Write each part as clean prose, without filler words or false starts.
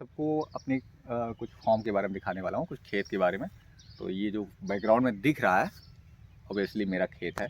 सबको अपने कुछ फॉर्म के बारे में दिखाने वाला हूँ, कुछ खेत के बारे में। तो ये जो बैकग्राउंड में दिख रहा है ऑब्वियसली मेरा खेत है।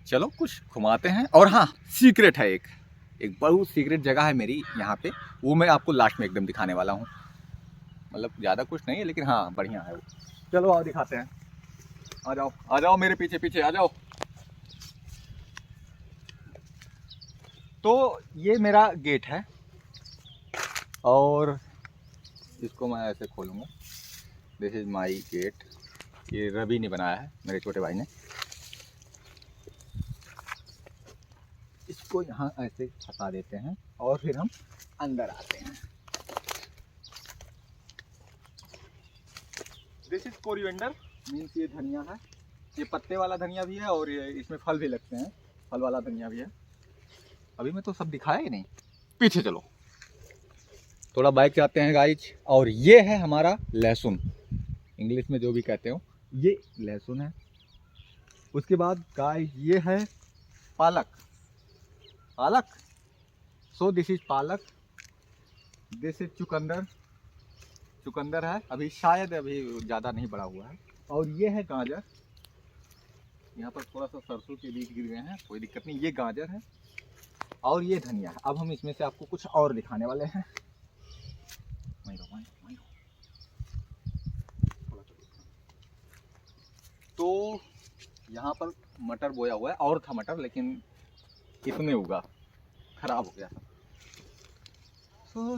चलो कुछ घुमाते हैं। और हाँ, सीक्रेट है, एक बहुत सीक्रेट जगह है मेरी यहाँ पे, वो मैं आपको लास्ट में एकदम दिखाने वाला हूँ। मतलब ज़्यादा कुछ नहीं है लेकिन हाँ बढ़िया है वो। चलो आओ दिखाते हैं। आ जाओ मेरे पीछे पीछे आ जाओ। तो ये मेरा गेट है और इसको मैं ऐसे खोलूँगा। This is my gate. ये रवि ने बनाया है, मेरे छोटे भाई ने। इसको यहाँ ऐसे फंसा देते हैं और फिर हम अंदर आते हैं। दिस इज कोरिएंडर, मीन्स ये धनिया है। ये पत्ते वाला धनिया भी है और ये इसमें फल भी लगते हैं, फल वाला धनिया भी है। अभी मैं तो सब दिखाया ही नहीं, पीछे चलो थोड़ा बाइक जाते हैं गाइज। और ये है हमारा लहसुन, इंग्लिश में जो भी कहते हो, ये लहसुन है। उसके बाद गाइज ये है पालक। सो दिस इज पालक। दिस इज चुकंदर है, अभी शायद अभी ज़्यादा नहीं बड़ा हुआ है। और ये है गाजर। यहाँ पर थोड़ा सा सरसों के बीज गिर गए हैं, कोई दिक्कत नहीं, ये गाजर है। और ये धनिया है। अब हम इसमें से आपको कुछ और दिखाने वाले हैं। तो यहाँ पर मटर बोया हुआ है, और था मटर लेकिन इतने उगा, खराब हो गया। सो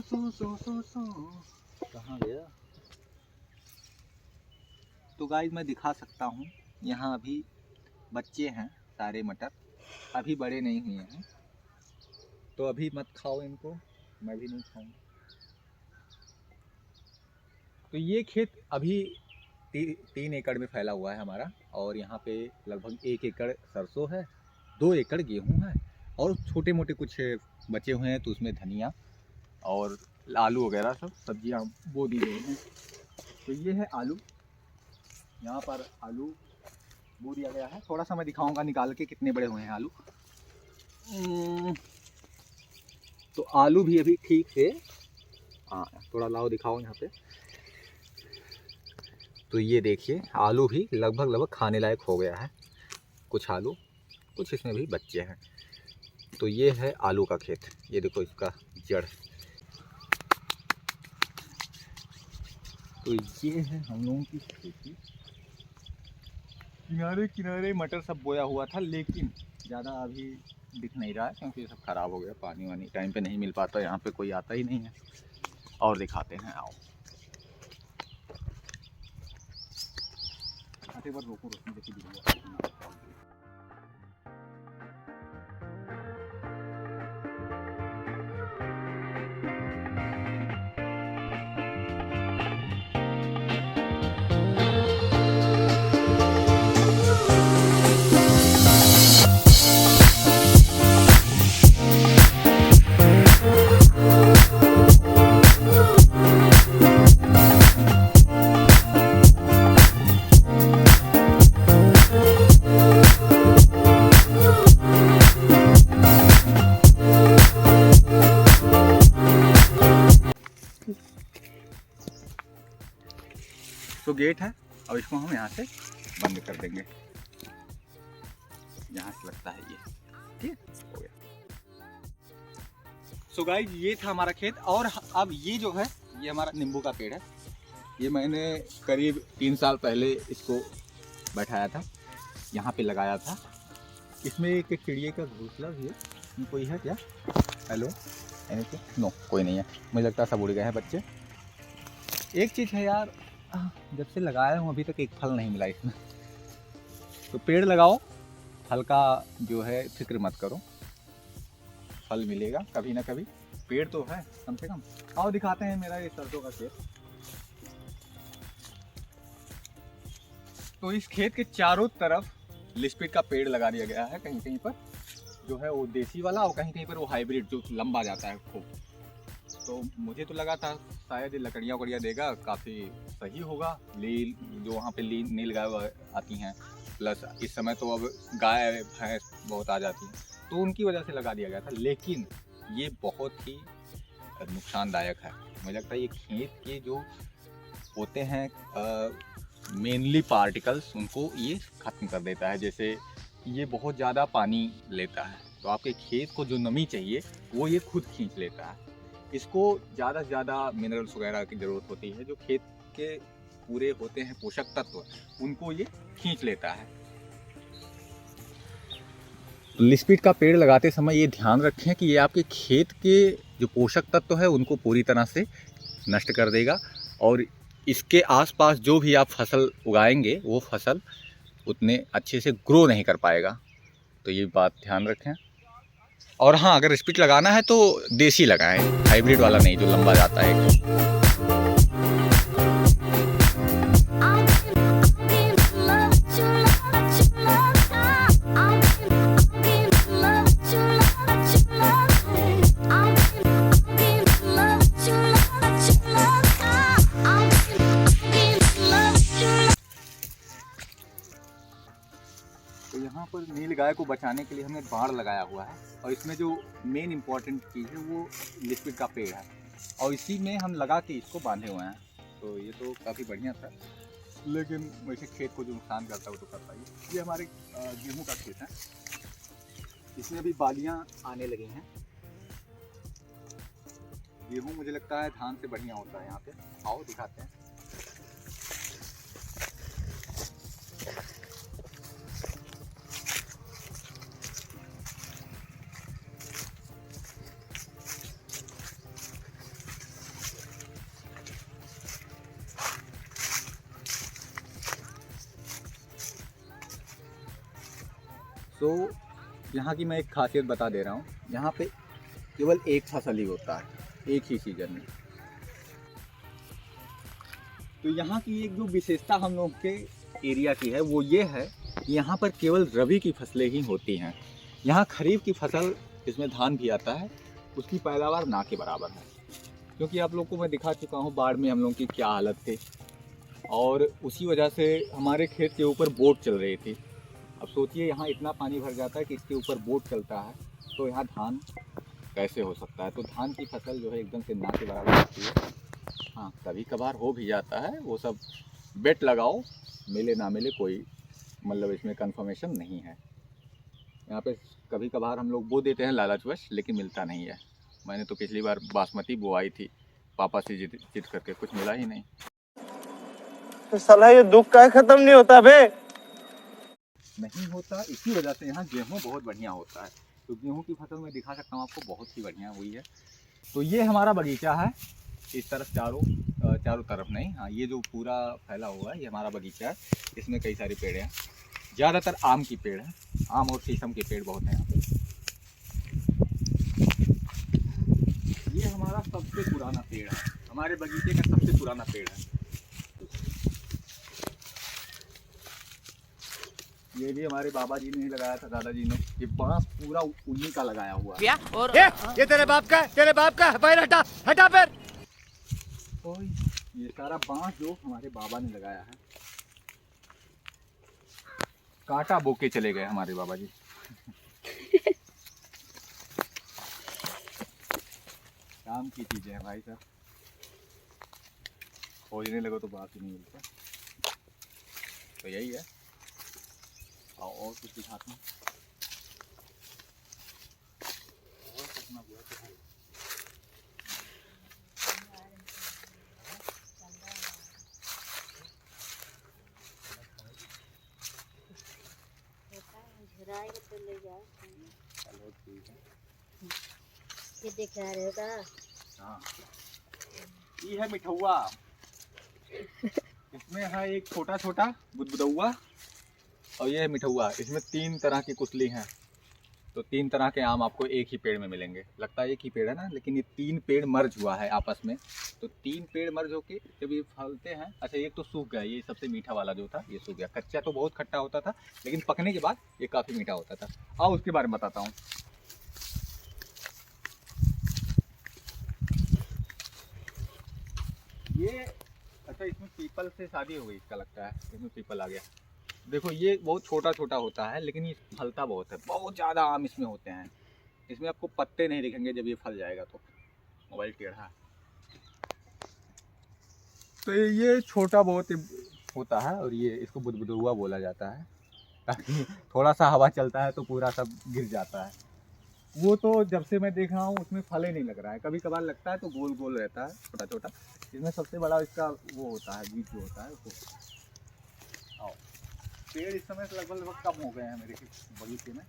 कहाँ गया? तो गाइस मैं दिखा सकता हूँ, यहाँ अभी बच्चे हैं सारे मटर, अभी बड़े नहीं हुए हैं। तो अभी मत खाओ इनको, मैं भी नहीं खाऊंगा। तो ये खेत अभी 3 एकड़ में फैला हुआ है हमारा। और यहाँ पे लगभग 1 एकड़ सरसों है, 2 एकड़ गेहूँ है और छोटे मोटे कुछ बचे हुए हैं। तो उसमें धनिया और आलू वगैरह सब सब्जियाँ बो दी गई हैं। तो ये है आलू, यहाँ पर आलू बो दिया गया है। थोड़ा सा मैं दिखाऊंगा निकाल के कितने बड़े हुए हैं आलू। तो आलू भी अभी ठीक से, हाँ थोड़ा लाओ दिखाओ यहाँ पे। तो ये देखिए आलू भी लगभग खाने लायक हो गया है। कुछ आलू, कुछ इसमें भी बच्चे हैं। तो ये है आलू का खेत, ये देखो इसका जड़। तो ये है हम लोगों की खेती। किनारे किनारे मटर सब बोया हुआ था लेकिन ज़्यादा अभी दिख नहीं रहा है क्योंकि सब खराब हो गया। पानी वानी टाइम पे नहीं मिल पाता, यहाँ पे कोई आता ही नहीं है। और दिखाते हैं, आओ। आते बार रोको रोकने देखिए। तो गेट है, अब इसको हम यहाँ से बंद कर देंगे। यहाँ से लगता है ये, ठीक हो गया। सो गाइस ये था हमारा खेत। और अब ये जो है ये हमारा नींबू का पेड़ है। ये मैंने करीब 3 साल पहले इसको बैठाया था, यहाँ पे लगाया था। इसमें एक चिड़िया का घोंसला भी है। कोई है क्या? हेलो, नो कोई नहीं है, मुझे लगता है सब उड़ गए हैं बच्चे। एक चीज़ है यार, जब से लगाया हूँ अभी तक एक फल नहीं मिला इसमें। तो पेड़ लगाओ, फल का जो है फिक्र मत करो, फल मिलेगा कभी ना कभी। पेड़ तो है कम से कम। आओ दिखाते हैं मेरा ये सरसों का खेत। तो इस खेत के चारों तरफ लिस्पिड का पेड़ लगा दिया गया है। कहीं कहीं पर जो है वो देसी वाला और कहीं कहीं पर वो हाइब्रिड जो लंबा जाता है खूब। तो मुझे तो लगा था शायद लकड़ियाँ वकड़ियाँ देगा, काफ़ी सही होगा। नील जो वहाँ पे नील गाय आती हैं, प्लस इस समय तो अब गाय भैंस बहुत आ जाती हैं, तो उनकी वजह से लगा दिया गया था। लेकिन ये बहुत ही नुकसानदायक है। मुझे लगता है ये खेत के जो होते हैं मेनली पार्टिकल्स, उनको ये ख़त्म कर देता है। जैसे ये बहुत ज़्यादा पानी लेता है, तो आपके खेत को जो नमी चाहिए वो ये खुद खींच लेता है। इसको ज़्यादा से ज़्यादा मिनरल्स वगैरह की ज़रूरत होती है, जो खेत के पूरे होते हैं पोषक तत्व, उनको ये खींच लेता है। लिस्पीड का पेड़ लगाते समय ये ध्यान रखें कि ये आपके खेत के जो पोषक तत्व है उनको पूरी तरह से नष्ट कर देगा, और इसके आसपास जो भी आप फसल उगाएंगे वो फसल उतने अच्छे से ग्रो नहीं कर पाएगा। तो ये बात ध्यान रखें। और हाँ, अगर स्पीड लगाना है तो देसी लगाएं, हाइब्रिड वाला नहीं जो लंबा जाता है। तो यहाँ पर नील गाय को बचाने के लिए हमने बाड़ लगाया हुआ है, और इसमें जो मेन इम्पॉर्टेंट चीज़ है वो लिस्पीड का पेड़ है, और इसी में हम लगा के इसको बांधे हुए हैं। तो ये तो काफ़ी बढ़िया था, लेकिन वैसे खेत को जो नुकसान करता है वो तो करता ही। ये हमारे गेहूँ का खेत है, इसमें अभी बालियाँ आने लगी हैं। गेहूँ मुझे लगता है धान से बढ़िया होता है यहाँ पे। आओ दिखाते हैं। तो यहाँ की मैं एक खासियत बता दे रहा हूँ, यहाँ पे केवल एक फसल ही होता है, एक ही सीजन में। तो यहाँ की एक जो विशेषता हम लोग के एरिया की है वो ये है कि यहाँ पर केवल रबी की फसलें ही होती हैं। यहाँ खरीफ की फसल, इसमें धान भी आता है, उसकी पैदावार ना के बराबर है। क्योंकि आप लोग को मैं दिखा चुका हूँ बाढ़ में हम लोग की क्या हालत थी, और उसी वजह से हमारे खेत के ऊपर बोट चल रही थी। अब सोचिए यहाँ इतना पानी भर जाता है कि इसके ऊपर बोट चलता है, तो यहाँ धान कैसे हो सकता है। तो धान की फसल जो है एकदम से ना के बराबर होती है। हाँ, कभी कभार हो भी जाता है, वो सब बेट लगाओ, मिले ना मिले कोई मतलब इसमें कंफर्मेशन नहीं है। यहाँ पे कभी कभार हम लोग बो देते हैं लालचवश, लेकिन मिलता नहीं है। मैंने तो पिछली बार बासमती बोआई थी, पापा से जिद करके, कुछ मिला ही नहीं। तो साला ये दुख का खत्म नहीं होता बे। नहीं होता, इसी वजह से यहाँ गेहूँ बहुत बढ़िया होता है। तो गेहूँ की फसल मैं दिखा सकता हूँ आपको, बहुत ही बढ़िया हुई है। तो ये हमारा बगीचा है, इस तरफ चारों तरफ नहीं, हाँ ये जो पूरा फैला हुआ है ये हमारा बगीचा है। इसमें कई सारे पेड़ हैं, ज़्यादातर आम की पेड़ है, आम और शीशम के पेड़ बहुत हैं यहाँ पे। ये हमारा सबसे पुराना पेड़ है, हमारे बगीचे का सबसे पुराना पेड़ है। ये भी हमारे बाबा जी ने ही लगाया था, दादाजी ने। ये बांस पूरा उन्हीं का लगाया हुआ है। और ये तेरे बाप का है, पैर हटा पैर। तो ये सारा बांस जो हमारे बाबा ने लगाया है, कांटा बोके चले गए हमारे बाबा जी। काम की चीजें हैं भाई साहब, खोजने लगो तो बात ही नहीं मिलता। तो यही है, और कुछ दिखाते हैं। और कितना बुरा तो है। चलो ठीक है। ये देख रहे हो का? हाँ, ये है मिठौआ। इसमें है एक छोटा छोटा बुदबुदौआ, और ये है मिठौआ। इसमें 3 तरह की कुसली हैं, तो 3 तरह के आम आपको एक ही पेड़ में मिलेंगे। लगता है एक ही पेड़ है ना, लेकिन ये 3 पेड़ मर्ज हुआ है आपस में। तो 3 पेड़ मर्ज होके जब ये फलते हैं, अच्छा एक तो सूख गया, ये सबसे मीठा वाला जो था ये सूख गया। कच्चा तो बहुत खट्टा होता था, लेकिन पकने के बाद ये काफ़ी मीठा होता था। आओ उसके बारे में बताता हूँ। ये अच्छा, इसमें पीपल से शादी हो गई इसका, लगता है इसमें पीपल आ गया। देखो ये बहुत छोटा छोटा होता है, लेकिन ये फलता बहुत है, बहुत ज़्यादा आम इसमें होते हैं। इसमें आपको पत्ते नहीं दिखेंगे जब ये फल जाएगा तो। मोबाइल टेढ़ा। तो ये छोटा बहुत होता है और ये इसको बुदबुदुआ बोला जाता है, ताकि थोड़ा सा हवा चलता है तो पूरा सब गिर जाता है। वो तो जब से मैं देख रहा हूँ उसमें फल ही नहीं लग रहा है, कभी कभार लगता है तो गोल गोल रहता है छोटा छोटा। इसमें सबसे बड़ा इसका वो होता है, बीज जो होता है वो। आओ, पेड़ इस समय लगभग कम हो गए हैं मेरे बगीचे में।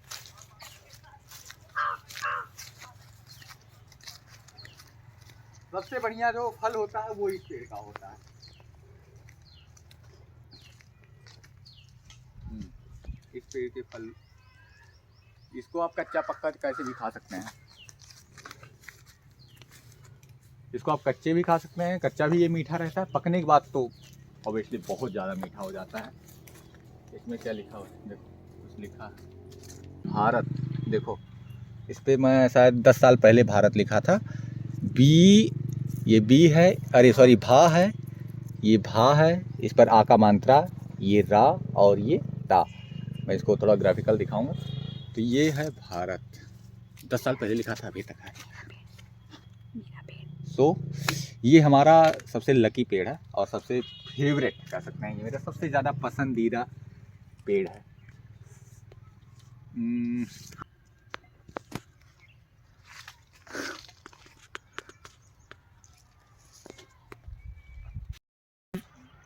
सबसे बढ़िया जो फल होता है वो इस पेड़ का होता है। इस पेड़ के फल, इसको आप कच्चा पक्का कैसे भी खा सकते हैं। इसको आप कच्चे भी खा सकते हैं, कच्चा भी ये मीठा रहता है, पकने के बाद तो ऑब्वियसली बहुत ज़्यादा मीठा हो जाता है। इसमें क्या लिखा हो, देखो कुछ लिखा है भारत। देखो इस पे मैं शायद 10 साल पहले भारत लिखा था। बी, ये बी है, अरे सॉरी भा है, ये भा है, इस पर आ का मात्रा, ये रा और ये ता। मैं इसको थोड़ा ग्राफिकल दिखाऊंगा। तो ये है भारत, 10 साल पहले लिखा था, अभी तक है। सो ये हमारा सबसे लकी पेड़ है और सबसे फेवरेट कह सकते हैं, ये मेरा सबसे ज़्यादा पसंदीदा पेड़ है।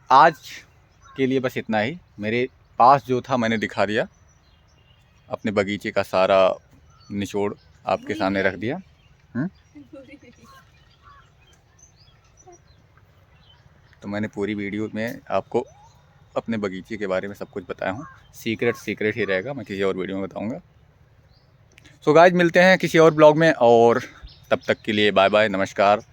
आज के लिए बस इतना ही। मेरे पास जो था मैंने दिखा दिया, अपने बगीचे का सारा निचोड़ आपके सामने रख दिया। तो मैंने पूरी वीडियो में आपको अपने बगीचे के बारे में सब कुछ बताया हूँ। सीक्रेट ही रहेगा, मैं किसी और वीडियो में बताऊँगा। सो गाइस मिलते हैं किसी और ब्लॉग में, और तब तक के लिए बाय बाय, नमस्कार।